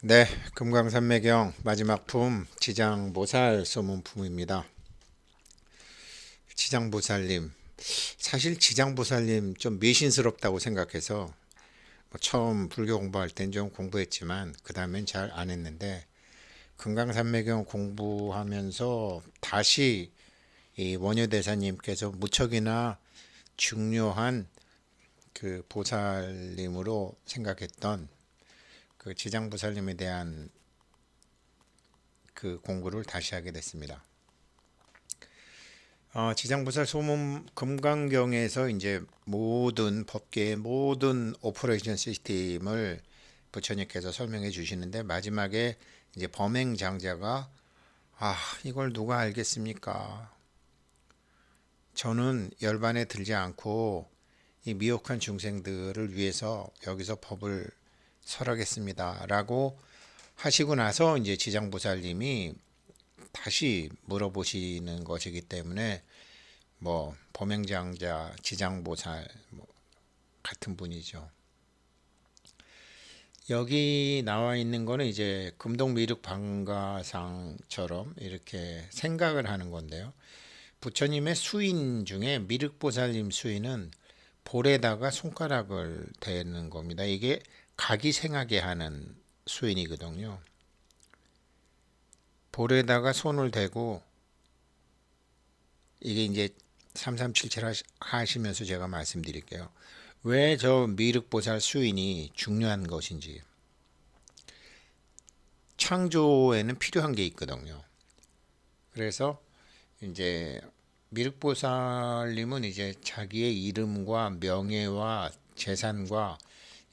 네, 금강산매경 마지막 품 지장보살 소문품입니다. 지장보살님, 사실 지장보살님 좀迷신스럽다고 생각해서 처음 불교 공부할 땐 좀 공부했지만 그 다음엔 잘 안 했는데 금강산매경 공부하면서 다시 이 원효대사님께서 무척이나 중요한 그 보살님으로 생각했던 그 지장보살님에 대한 그 공부를 다시 하게 됐습니다. 지장보살 소문 금강경에서 이제 모든 법계의 모든 오퍼레이션 시스템을 부처님께서 설명해 주시는데 마지막에 이제 범행장자가 이걸 누가 알겠습니까? 저는 열반에 들지 않고 이 미혹한 중생들을 위해서 여기서 법을 설하겠습니다. 라고 하시고 나서 이제 지장보살님이 다시 물어보시는 것이기 때문에 뭐 범행장자, 지장보살 뭐 같은 분이죠. 여기 나와 있는 거는 이제 금동미륵 방가상처럼 이렇게 생각을 하는 건데요. 부처님의 수인 중에 미륵보살님 수인은 볼에다가 손가락을 대는 겁니다. 이게 각이 생하게 하는 수인이거든요. 볼에다가 손을 대고 이게 이제 3377 하시면서 제가 말씀드릴게요. 왜 저 미륵보살 수인이 중요한 것인지. 창조에는 필요한 게 있거든요. 그래서 이제 미륵보살님은 이제 자기의 이름과 명예와 재산과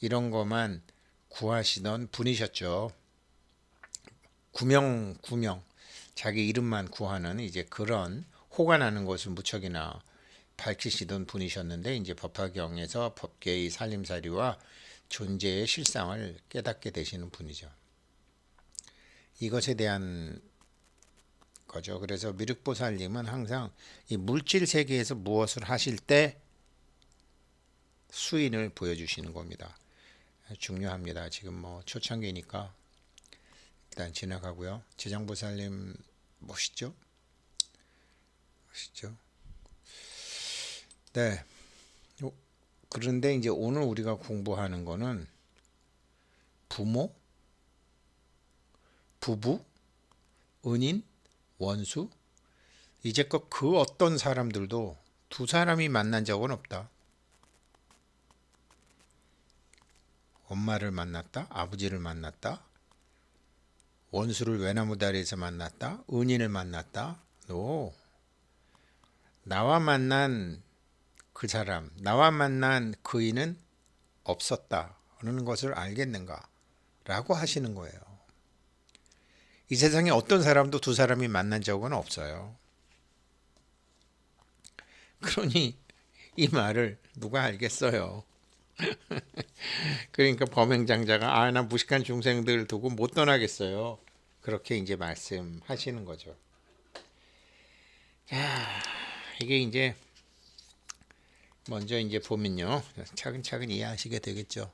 이런 것만 구하시던 분이셨죠. 구명, 자기 이름만 구하는 이제 그런 호가 나는 것을 무척이나 밝히시던 분이셨는데 이제 법화경에서 법계의 살림살이와 존재의 실상을 깨닫게 되시는 분이죠. 이것에 대한 거죠. 그래서 미륵보살님은 항상 이 물질 세계에서 무엇을 하실 때 수인을 보여주시는 겁니다. 중요합니다. 지금 뭐 초창기니까 일단 지나가고요. 지장보살님 멋있죠? 멋있죠? 네. 그런데 이제 오늘 우리가 공부하는 거는 부모, 부부, 은인, 원수, 이제껏 그 어떤 사람들도 두 사람이 만난 적은 없다. 엄마를 만났다, 아버지를 만났다, 원수를 외나무 다리에서 만났다, 은인을 만났다. 노, 나와 만난 그 사람, 나와 만난 그이는 없었다는 것을 알겠는가? 라고 하시는 거예요. 이 세상에 어떤 사람도 두 사람이 만난 적은 없어요. 그러니 이 말을 누가 알겠어요? 그러니까 범행장자가 나 무식한 중생들 두고 못 떠나겠어요. 그렇게 이제 말씀하시는 거죠. 이게 이제 먼저 이제 보면요. 차근차근 이해하시게 되겠죠.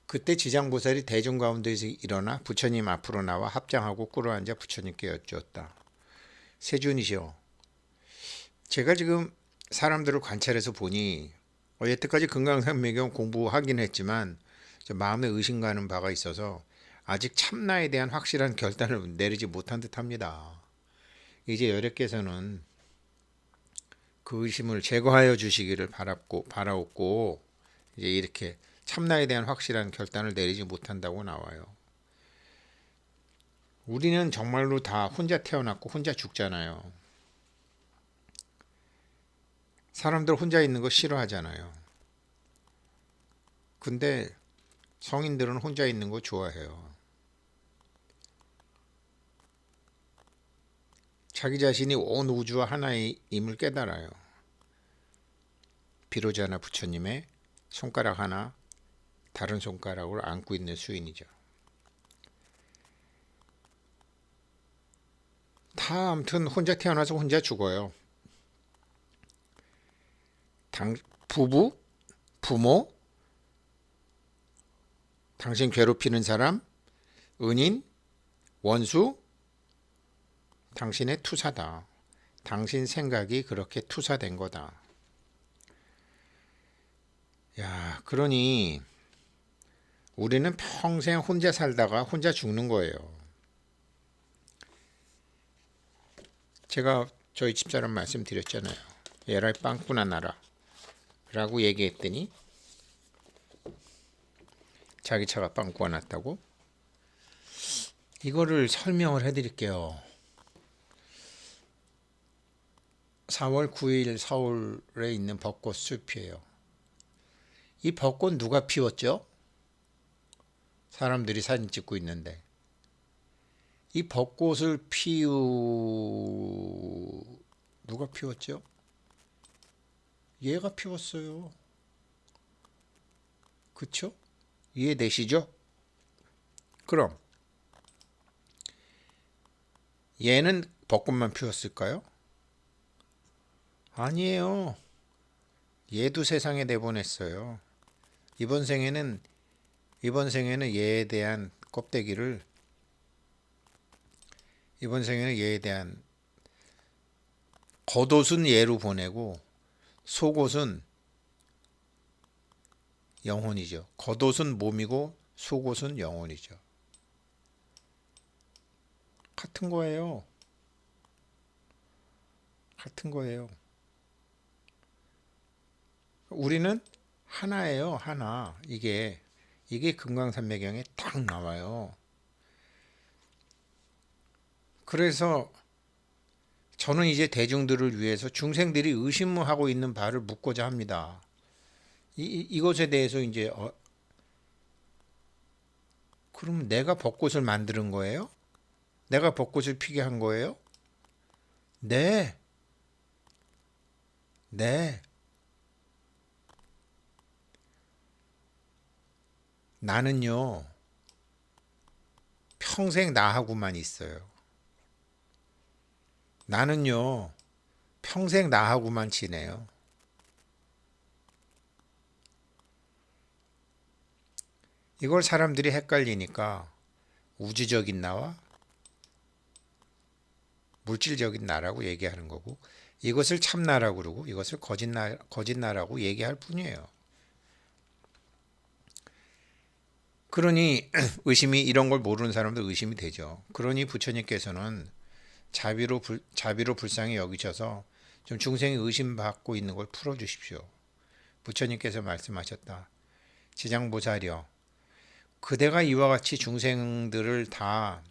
그때 지장보살이 대중 가운데서 일어나 부처님 앞으로 나와 합장하고 꿇어앉아 부처님께 여쭈었다. 세준이시여, 제가 지금 사람들을 관찰해서 보니 여태까지 금강산매경 공부하긴 했지만 마음에 의심가는 바가 있어서 아직 참나에 대한 확실한 결단을 내리지 못한 듯합니다. 이제 여력께서는 그 의심을 제거하여 주시기를 바라옵고 이제 이렇게 참나에 대한 확실한 결단을 내리지 못한다고 나와요. 우리는 정말로 다 혼자 태어났고 혼자 죽잖아요. 사람들 혼자 있는 거 싫어하잖아요. 근데 성인들은 혼자 있는 거 좋아해요. 자기 자신이 온 우주와 하나임을 깨달아요. 비로자나 부처님의 손가락 하나 다른 손가락으로 안고 있는 수인이죠. 다 아무튼 혼자 태어나서 혼자 죽어요. 부부, 부모, 당신 괴롭히는 사람, 은인, 원수, 당신의 투사다. 당신 생각이 그렇게 투사된 거다. 야, 그러니 우리는 평생 혼자 살다가 혼자 죽는 거예요. 제가 저희 집사람 말씀드렸잖아요. 얘랄 빵꾸나 나라 라고 얘기했더니 자기 차가 빵꾸가 났다고? 이거를 설명을 해드릴게요. 4월 9일 서울에 있는 벚꽃 숲이에요. 이 벚꽃 누가 피웠죠? 사람들이 사진 찍고 있는데 이 벚꽃을 누가 피웠죠? 얘가 피웠어요. 그쵸? 이해되시죠? 그럼 얘는 벚꽃만 피웠을까요? 아니에요. 얘도 세상에 내보냈어요. 이번 생에는 얘에 대한 껍데기를 이번 생에는 얘에 대한 겉옷은 얘로 보내고 속옷은 영혼이죠. 겉옷은 몸이고 속옷은 영혼이죠. 같은 거예요. 같은 거예요. 우리는 하나예요. 하나. 이게 금강산매경에 딱 나와요. 그래서 저는 이제 대중들을 위해서 중생들이 의심하고 있는 바를 묻고자 합니다. 이것에 대해서 이제 그럼 내가 벚꽃을 만드는 거예요? 내가 벚꽃을 피게 한 거예요? 네. 네. 나는요. 평생 나하고만 있어요. 나는요. 평생 나하고만 지내요. 이걸 사람들이 헷갈리니까 우주적인 나와 물질적인 나라고 얘기하는 거고 이것을 참나라고 그러고 이것을 거짓나라고 얘기할 뿐이에요. 그러니 의심이 이런 걸 모르는 사람도 의심이 되죠. 그러니 부처님께서는 자비로 불쌍히 여기셔서 좀 중생이 의심받고 있는 걸 풀어주십시오. 부처님께서 말씀하셨다. 지장보살이여, 그대가 이와 같이 중생들을 다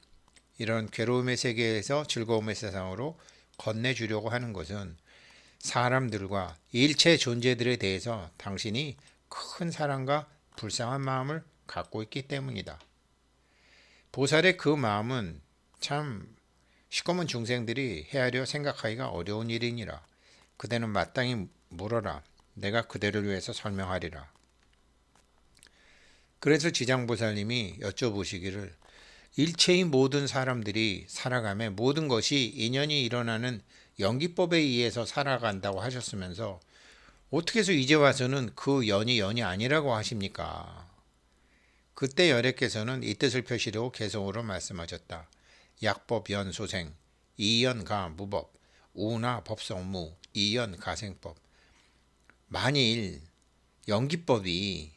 이런 괴로움의 세계에서 즐거움의 세상으로 건네주려고 하는 것은 사람들과 일체 존재들에 대해서 당신이 큰 사랑과 불쌍한 마음을 갖고 있기 때문이다. 보살의 그 마음은 참 시꺼먼 중생들이 헤아려 생각하기가 어려운 일이니라. 그대는 마땅히 물어라. 내가 그대를 위해서 설명하리라. 그래서 지장보살님이 여쭤보시기를 일체의 모든 사람들이 살아가며 모든 것이 인연이 일어나는 연기법에 의해서 살아간다고 하셨으면서 어떻게 해서 이제 와서는 그 연이 아니라고 하십니까? 그때 열애께서는 이 뜻을 표시려고 개성으로 말씀하셨다. 약법 연소생, 이연가 무법, 우나 법성무, 이연가생법. 만일 연기법이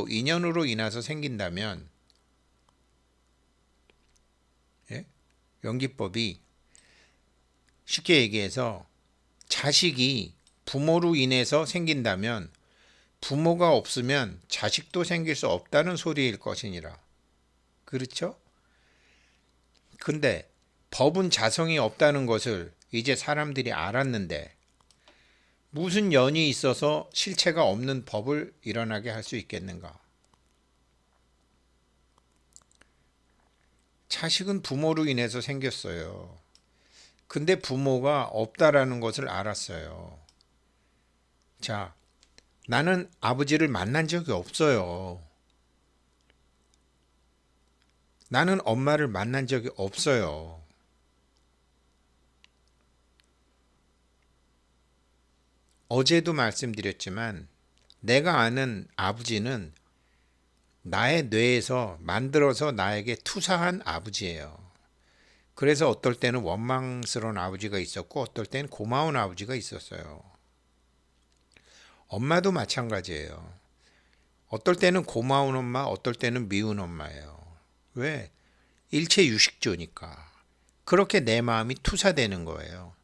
인연으로 인해서 생긴다면, 예? 연기법이 쉽게 얘기해서 자식이 부모로 인해서 생긴다면 부모가 없으면 자식도 생길 수 없다는 소리일 것이니라. 그렇죠? 근데 법은 자성이 없다는 것을 이제 사람들이 알았는데 무슨 연이 있어서 실체가 없는 법을 일어나게 할 수 있겠는가? 자식은 부모로 인해서 생겼어요. 근데 부모가 없다라는 것을 알았어요. 자, 나는 아버지를 만난 적이 없어요. 나는 엄마를 만난 적이 없어요. 어제도 말씀드렸지만 내가 아는 아버지는 나의 뇌에서 만들어서 나에게 투사한 아버지예요. 그래서 어떨 때는 원망스러운 아버지가 있었고 어떨 때는 고마운 아버지가 있었어요. 엄마도 마찬가지예요. 어떨 때는 고마운 엄마, 어떨 때는 미운 엄마예요. 왜? 일체 유식조니까. 그렇게 내 마음이 투사되는 거예요.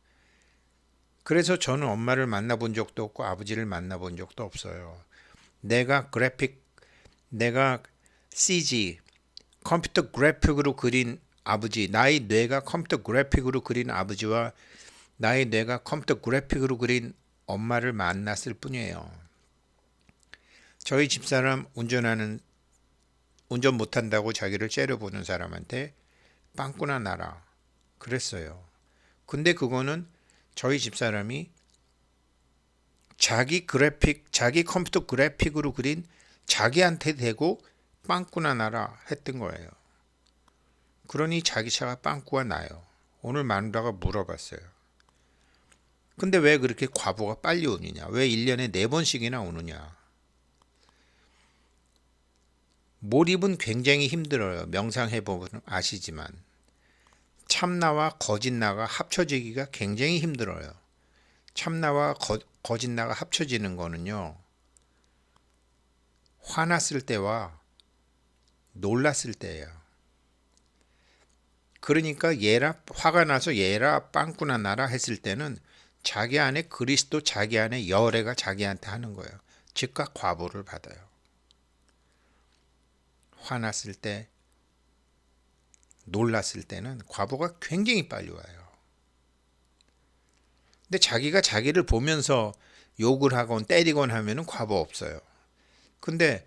그래서 저는 엄마를 만나본 적도 없고 아버지를 만나본 적도 없어요. 내가 CG, 컴퓨터 그래픽으로 그린 아버지, 나의 뇌가 컴퓨터 그래픽으로 그린 아버지와 나의 뇌가 컴퓨터 그래픽으로 그린 엄마를 만났을 뿐이에요. 저희 집사람 운전 못한다고 자기를 째려보는 사람한테 빵꾸나 나라 그랬어요. 근데 그거는 저희 집사람이 자기 컴퓨터 그래픽으로 그린 자기한테 대고 빵꾸나 나라 했던 거예요. 그러니 자기 차가 빵꾸가 나요. 오늘 마누라가 물어봤어요. 근데 왜 그렇게 과보가 빨리 오느냐? 왜 1년에 4번씩이나 오느냐? 몰입은 굉장히 힘들어요. 명상해보면 아시지만. 참나와 거짓나가 합쳐지기가 굉장히 힘들어요. 참나와 거짓나가 합쳐지는 거는요. 화났을 때와 놀랐을 때예요. 그러니까 화가 나서 얘라 빵꾸나 나라 했을 때는 자기 안에 그리스도, 자기 안에 열애가 자기한테 하는 거예요. 즉각 과보를 받아요. 화났을 때, 놀랐을 때는 과보가 굉장히 빨리 와요. 근데 자기가 자기를 보면서 욕을 하건 때리건 하면은 과보 없어요. 근데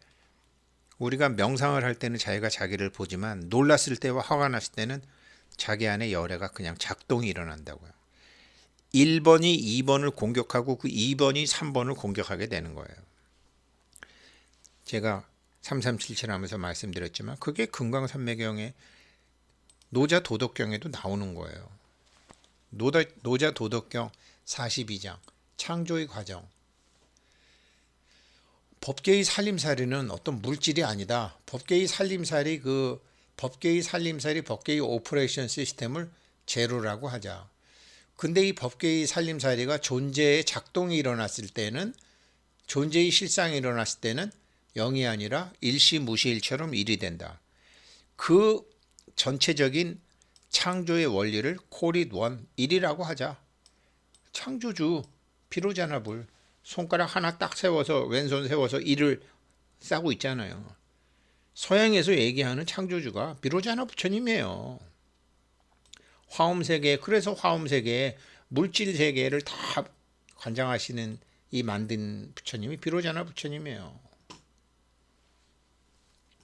우리가 명상을 할 때는 자기가 자기를 보지만 놀랐을 때와 화가 났을 때는 자기 안에 열애가 그냥 작동이 일어난다고요. 1번이 2번을 공격하고 그 2번이 3번을 공격하게 되는 거예요. 제가 3377 하면서 말씀드렸지만 그게 금강산매경의 노자 도덕경에도 나오는 거예요. 노자 도덕경 42장 창조의 과정. 법계의 살림살이는 어떤 물질이 아니다. 법계의 살림살이 법계의 오퍼레이션 시스템을 제로라고 하자. 근데 이 법계의 살림살이가 존재의 작동이 일어났을 때는 존재의 실상이 일어났을 때는 0이 아니라 일시무시일처럼 1이 된다. 그 전체적인 창조의 원리를 call it one, 1이라고 하자. 창조주 비로자나불 손가락 하나 딱 세워서 왼손 세워서 1을 싸고 있잖아요. 서양에서 얘기하는 창조주가 비로자나 부처님이에요. 화엄세계, 그래서 화엄세계에 물질세계를 다 관장하시는 이 만든 부처님이 비로자나 부처님이에요.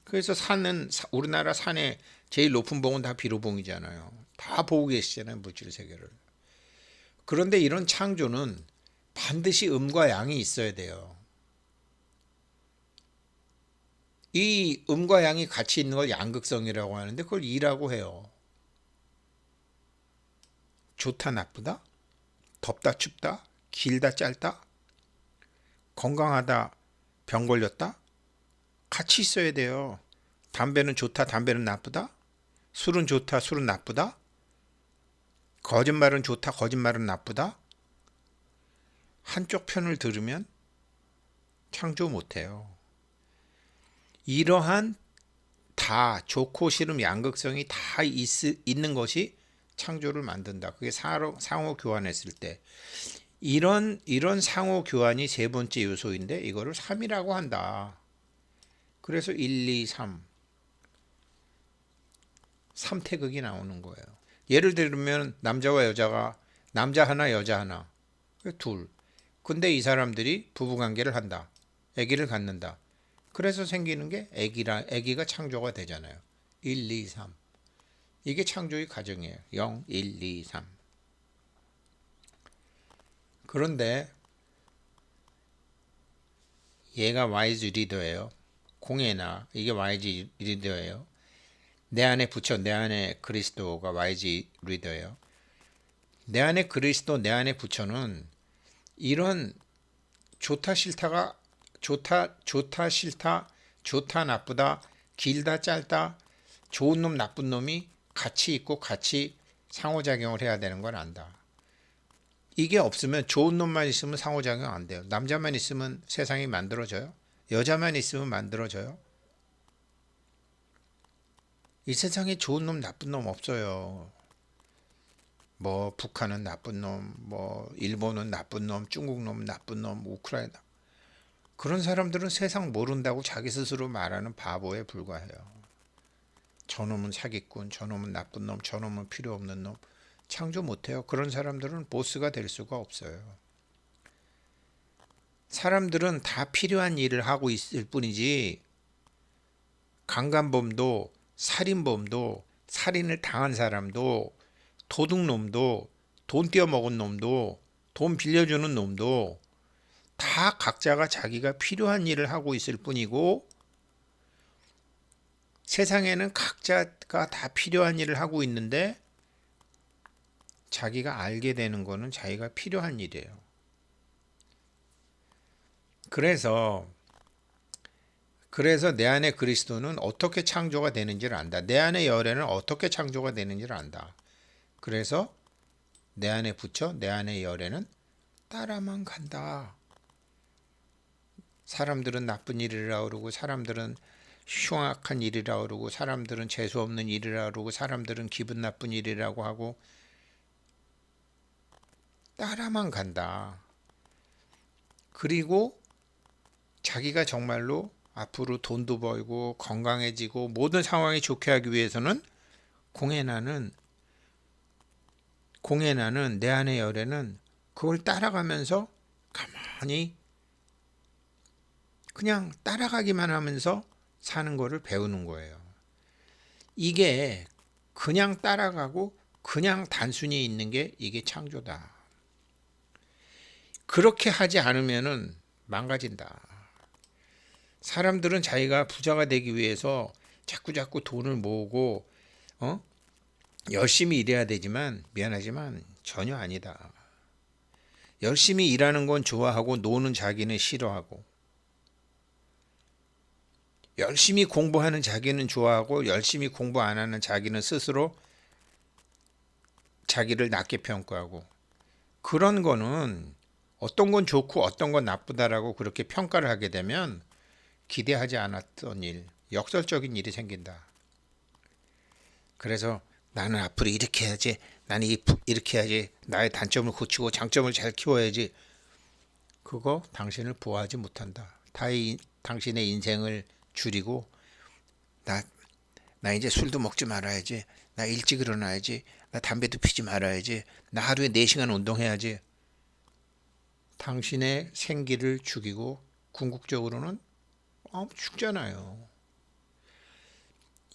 그래서 우리나라 산에 제일 높은 봉은 다 비로봉이잖아요. 다 보고 계시잖아요, 물질세계를. 그런데 이런 창조는 반드시 음과 양이 있어야 돼요. 이 음과 양이 같이 있는 걸 양극성이라고 하는데 그걸 이라고 해요. 좋다 나쁘다, 덥다 춥다, 길다 짧다, 건강하다 병 걸렸다, 같이 있어야 돼요. 담배는 좋다, 담배는 나쁘다, 술은 좋다, 술은 나쁘다, 거짓말은 좋다, 거짓말은 나쁘다. 한쪽 편을 들으면 창조 못해요. 이러한 다 좋고 싫음 양극성이 다 있는 것이 창조를 만든다. 그게 상호 교환했을 때 이런 상호 교환이 세 번째 요소인데 이거를 3이라고 한다. 그래서 1, 2, 3 3태극이 나오는 거예요. 예를 들면 남자와 여자가 남자 하나 여자 하나 둘. 근데 이 사람들이 부부관계를 한다. 아기를 갖는다. 그래서 생기는 게 아기가 창조가 되잖아요. 1, 2, 3. 이게 창조의 과정이에요. 0, 1, 2, 3. 그런데 얘가 YG 리더예요. 공예나 이게 YG 리더예요. 내 안에 부처, 내 안에 그리스도가 YG 리더예요. 내 안에 그리스도, 내 안에 부처는 이런 좋다 싫다 좋다 나쁘다, 길다 짧다, 좋은 놈 나쁜 놈이 같이 있고 같이 상호작용을 해야 되는 걸 안다. 이게 없으면, 좋은 놈만 있으면 상호작용 안 돼요. 남자만 있으면 세상이 만들어져요? 여자만 있으면 만들어져요? 이 세상에 좋은 놈 나쁜 놈 없어요. 뭐 북한은 나쁜 놈, 뭐 일본은 나쁜 놈, 중국 놈 나쁜 놈, 우크라이나, 그런 사람들은 세상 모른다고 자기 스스로 말하는 바보에 불과해요. 저놈은 사기꾼, 저놈은 나쁜 놈, 저놈은 필요 없는 놈, 창조 못해요. 그런 사람들은 보스가 될 수가 없어요. 사람들은 다 필요한 일을 하고 있을 뿐이지, 강간범도, 살인범도, 살인을 당한 사람도, 도둑놈도, 돈 떼어먹은 놈도, 돈 빌려주는 놈도 다 각자가 자기가 필요한 일을 하고 있을 뿐이고, 세상에는 각자가 다 필요한 일을 하고 있는데 자기가 알게 되는 거는 자기가 필요한 일이에요. 그래서 내 안에 그리스도는 어떻게 창조가 되는지를 안다. 내 안에 열애는 어떻게 창조가 되는지를 안다. 그래서 내 안에 붙여, 내 안에 열애는 따라만 간다. 사람들은 나쁜 일이라 그러고, 사람들은 흉악한 일이라 그러고, 사람들은 재수없는 일이라 그러고, 사람들은 기분 나쁜 일이라고 하고, 따라만 간다. 그리고 자기가 정말로 앞으로 돈도 벌고 건강해지고 모든 상황이 좋게 하기 위해서는, 공해나는 내 안의 열애는 그걸 따라가면서 가만히 그냥 따라가기만 하면서 사는 거를 배우는 거예요. 이게 그냥 따라가고 그냥 단순히 있는 게 이게 창조다. 그렇게 하지 않으면은 망가진다. 사람들은 자기가 부자가 되기 위해서 자꾸 돈을 모으고 열심히 일해야 되지만, 미안하지만 전혀 아니다. 열심히 일하는 건 좋아하고 노는 자기는 싫어하고, 열심히 공부하는 자기는 좋아하고 열심히 공부 안 하는 자기는 스스로 자기를 낮게 평가하고, 그런 거는 어떤 건 좋고 어떤 건 나쁘다라고 그렇게 평가를 하게 되면 기대하지 않았던 일, 역설적인 일이 생긴다. 그래서 나는 앞으로 이렇게 해야지, 나는 이렇게 해야지, 나의 단점을 고치고 장점을 잘 키워야지. 그거 당신을 보호하지 못한다. 당신의 인생을 줄이고, 나 이제 술도 먹지 말아야지, 나 일찍 일어나야지, 나 담배도 피지 말아야지, 나 하루에 4시간 운동해야지. 당신의 생기를 죽이고 궁극적으로는 죽잖아요.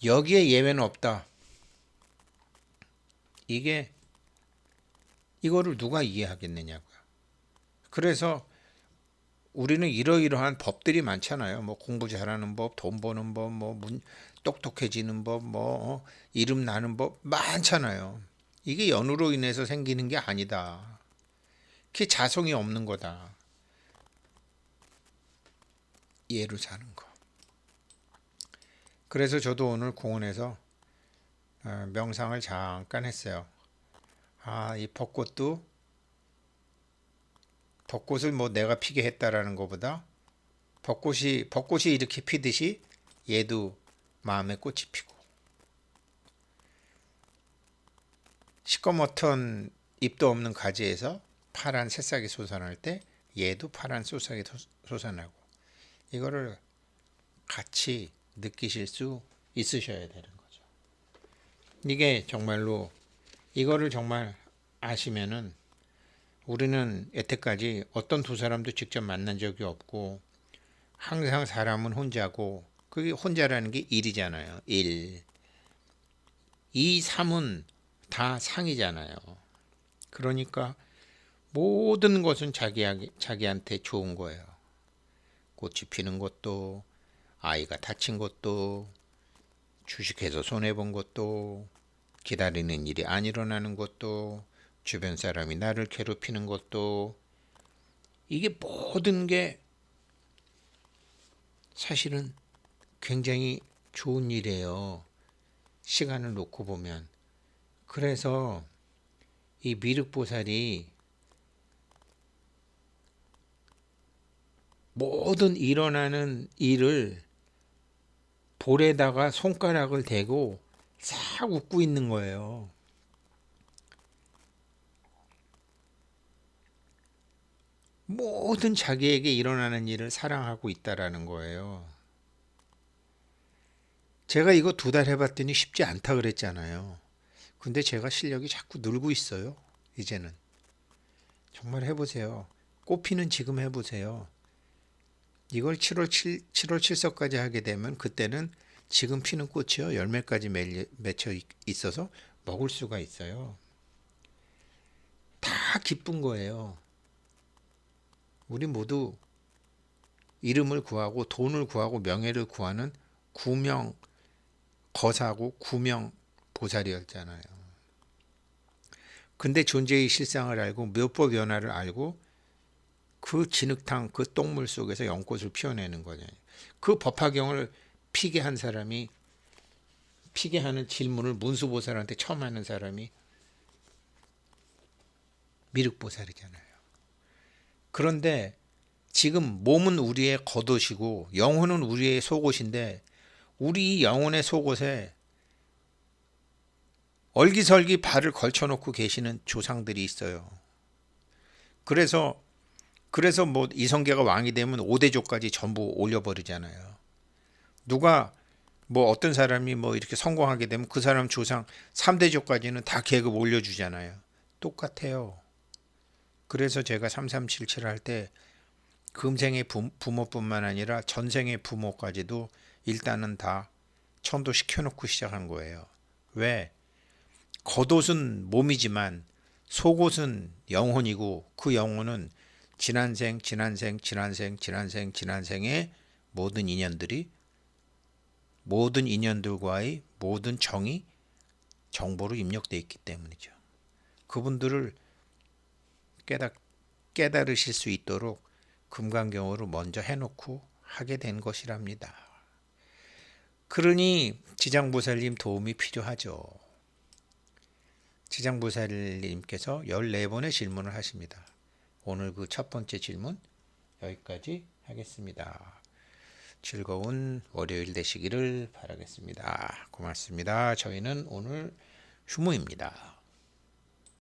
여기에 예외는 없다. 이거를 누가 이해하겠느냐고요. 그래서 우리는 이러이러한 법들이 많잖아요. 뭐 공부 잘하는 법, 돈 버는 법, 뭐 똑똑해지는 법, 뭐 이름 나는 법 많잖아요. 이게 연우로 인해서 생기는 게 아니다. 그게 자성이 없는 거다. 예로 사는 거. 그래서 저도 오늘 공원에서 명상을 잠깐 했어요. 이 벚꽃을 뭐 내가 피게 했다라는 것보다, 벚꽃이 이렇게 피듯이 얘도 마음에 꽃이 피고, 시꺼멓던 잎도 없는 가지에서 파란 새싹이 솟아날 때 얘도 파란 새싹이 솟아나고, 이거를 같이 느끼실 수 있으셔야 되는 거죠. 이게 정말로, 이거를 정말 아시면은, 우리는 여태까지 어떤 두 사람도 직접 만난 적이 없고, 항상 사람은 혼자고, 그게 혼자라는 게 일이잖아요. 일. 이 삶은 다 상이잖아요. 그러니까 모든 것은 자기한테 좋은 거예요. 꽃이 피는 것도, 아이가 다친 것도, 주식해서 손해본 것도, 기다리는 일이 안 일어나는 것도, 주변 사람이 나를 괴롭히는 것도, 이게 모든 게 사실은 굉장히 좋은 일이에요. 시간을 놓고 보면. 그래서 이 미륵보살이 모든 일어나는 일을 볼에다가 손가락을 대고 싹 웃고 있는 거예요. 모든 자기에게 일어나는 일을 사랑하고 있다라는 거예요. 제가 이거 2달 해봤더니 쉽지 않다 그랬잖아요. 근데 제가 실력이 자꾸 늘고 있어요. 이제는. 정말 해보세요. 꽃피는 지금 해보세요. 이걸 7월 7석까지 하게 되면 그때는 지금 피는 꽃이요. 열매까지 맺혀 있어서 먹을 수가 있어요. 다 기쁜 거예요. 우리 모두 이름을 구하고 돈을 구하고 명예를 구하는 구명 거사고 구명 보살이었잖아요. 근데 존재의 실상을 알고 묘법 연화를 알고 그 진흙탕 그 똥물 속에서 연꽃을 피워내는 거냐. 그 법화경을 피게 한 사람이 피게 하는 질문을 문수보살한테 처음 하는 사람이 미륵보살이잖아요. 그런데 지금 몸은 우리의 겉옷이고 영혼은 우리의 속옷인데 우리 영혼의 속옷에 얼기설기 발을 걸쳐놓고 계시는 조상들이 있어요. 그래서 뭐 이성계가 왕이 되면 5대조까지 전부 올려버리잖아요. 누가 뭐 어떤 사람이 뭐 이렇게 성공하게 되면 그 사람 조상 3대조까지는 다 계급 올려주잖아요. 똑같아요. 그래서 제가 3377 할 때 금생의 부모뿐만 아니라 전생의 부모까지도 일단은 다 천도시켜놓고 시작한 거예요. 왜? 겉옷은 몸이지만 속옷은 영혼이고 그 영혼은 지난생, 지난생, 지난생, 지난생, 지난생의 모든 인연들이 모든 인연들과의 모든 정이 정보로 입력되어 있기 때문이죠. 그분들을 깨달으실 수 있도록 금강경으로 먼저 해놓고 하게 된 것이랍니다. 그러니 지장보살님 도움이 필요하죠. 지장보살님께서 14번의 질문을 하십니다. 오늘 그 첫 번째 질문 여기까지 하겠습니다. 즐거운 월요일 되시기를 바라겠습니다. 고맙습니다. 저희는 오늘 휴무입니다.